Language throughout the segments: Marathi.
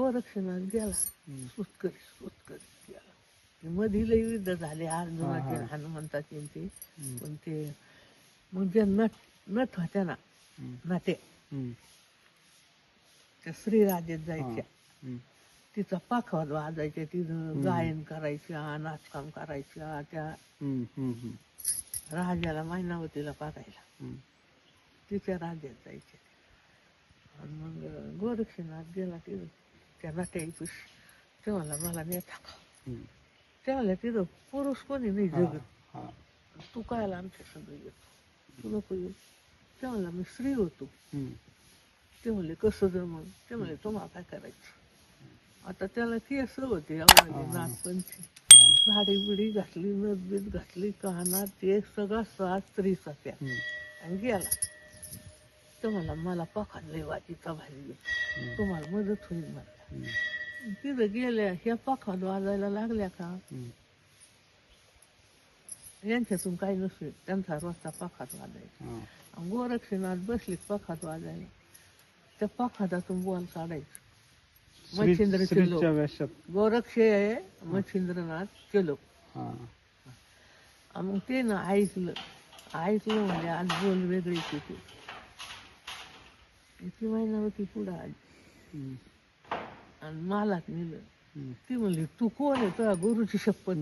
गोरक्षनाथ गेला सुतकरी गेला. ते मध्ये लई युद्ध झाले अर्जुनाचे हनुमंताचे ते. पण ते मग जे नथ होत्या ना नाते त्या श्रीराजेत जायच्या, तिचा पाखवाद वाजायच्या, तिथं गायन करायच्या, नाचकाम करायच्या त्या राजाला मैनावतीला पाहायला तिच्या राज्यात जायचे. आणि मग गोरक्षनाथ गेला तिथं त्या नाट्याईपाशी. ते म्हणला मला नेता का? ते म्हणलं तिथं पुरुष कोणी नाही जगत, तू काय आमच्या सगळं येतो, तू नको येऊ. ते म्हणला मी स्त्री होतो. ते म्हणले कसं जमल? ते म्हणले तुम्हाला काय करायचं? आता त्याला केस होते नागपंची, साडी बिडी घातली, नथ बीत घातली, कानात ते सगळा साज स्त्रीचा त्या. आणि गेला. तो म्हणला मला पखात लय वाजीचा भाजी, तुम्हाला मदत होईल मला. तिथं गेल्या ह्या पखात वाजायला लागल्या का यांच्यातून काही नसेल, त्यांचा रोजचा पखात वाजायचा. गोरक्षनाथ बसले पखात वाजायला, त्या पखातातून बोल काढायचं मच्छिंद्र चलो. गोरक्ष आहे मच्छिंद्रनाथ चलो. मग ते ना ऐकलं म्हणजे आज बोल वेगळी तिथे. ती मैनावती पुढं आली आणि मालात नेलं. ती म्हणली तू कोण आहे? तुझ्या गुरुची शपथ.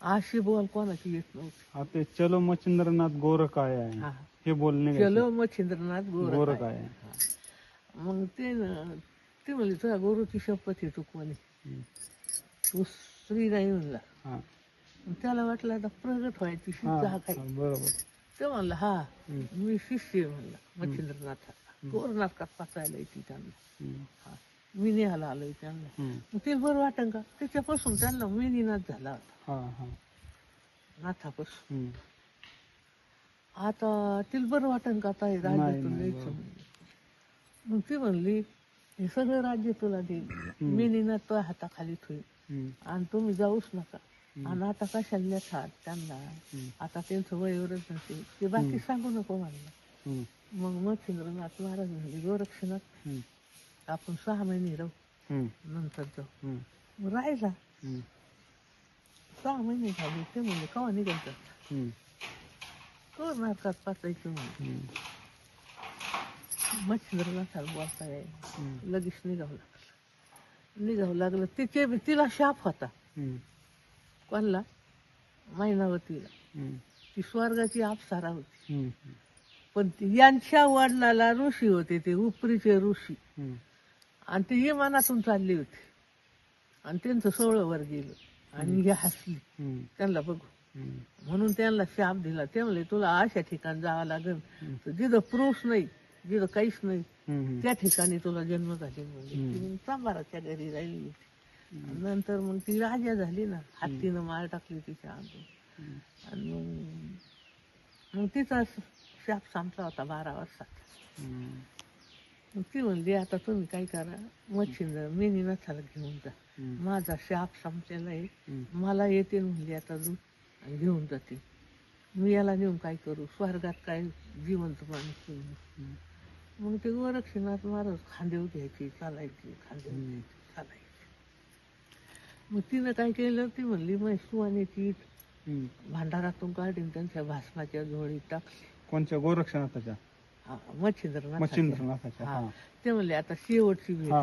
अशी बोल कोणाची येत नव्हती. आता चलो मच्छिंद्रनाथ गोर काय आहे हे बोलणे. चलो मच्छिंद्रनाथ गोर काय आहे. मग ते ती म्हणली तुझ्या गुरुची शपथ आहे, तू कोणी? तू स्त्री नाही म्हणला. त्याला वाटलं आता प्रगट व्हायची शिक्षा काय. बरोबर. ते म्हणलं हा मी शिष्य आहे म्हणला मच्छिंद्रनाथाचा. गोरनाथात पाचायला येते त्यांना, मी नेहाला आलोय त्यांना. मग ते बरं वाटन का? त्याच्यापासून त्यांना मिनीनाथ झाला होता नाथापासून. आता तिला बरं वाटन का आता राज्यातून द्यायचं? मग ती म्हणली हे सगळं राज्य तुला देईल, मिनीनाथ तुझ्या हाताखाली ठेवील आणि तुम्ही जाऊच नका. आणि आता कशाला नेतात त्यांना? आता त्यांचं वयवरच नसेल, ते बाकी सांगू नको म्हणलं. मग मच्छिंद्रनाथ महाराज म्हणले गोरक्षनाथ आपण 6 महिने राहू, नंतर जाऊ. मग राहिला 6 महिने झाले. ते म्हणले केव्हा निघायचं? कवर नारकात पाचायचं म्हणून. मच्छिंद्रनाथाला बोलता यायला लगेच निघावं लागलं. तिला शाप होता. कोणला? मैनावतीला. ती स्वर्गाची अप्सरा होती. पण यांच्या वडिलाला ऋषी होते, ते उपरीचे ऋषी, आणि ते विमानातून चालले होते आणि त्यांचं 16 वर गेलं आणि हे हसली त्यांना बघू. म्हणून त्यांना शाप दिला. ते म्हणले तुला अशा ठिकाणी जावं लागेल जिथं पुरुष नाही, जिथं काहीच नाही, त्या ठिकाणी तुला जन्म झाले. म्हणजे सांबाराच्या घरी राहिली होती. नंतर मग ती राजा झाली ना, हत्तीनं मार टाकली तिच्या अंगावर. आणि मग तिचा शाप संपला होता 12 वर्षात. मग ती म्हणली आता तुम्ही काय करा, मच्छिंद्र मिनीनाथाला घेऊन जा, माझा शाप संपलेला आहे, मला येते म्हणली आता दूध घेऊन जाते. मी याला नेऊन काय करू, स्वर्गात काय जिवंत माणूस नाही. मग ते गोरक्षनाथ महाराज खांदेव घ्यायची, चालायची, खांदेव घ्यायची, चालायची. मग तिनं काय केलं, ती म्हणली मग सुवानेची भांडारातून काढून त्यांच्या भासणाच्या झोळीत टाकली. कोणच्या? गोरक्षनाथाच्या? मच्छिंद्रनाथाच्या. ते म्हणले आता शेवटची भेट.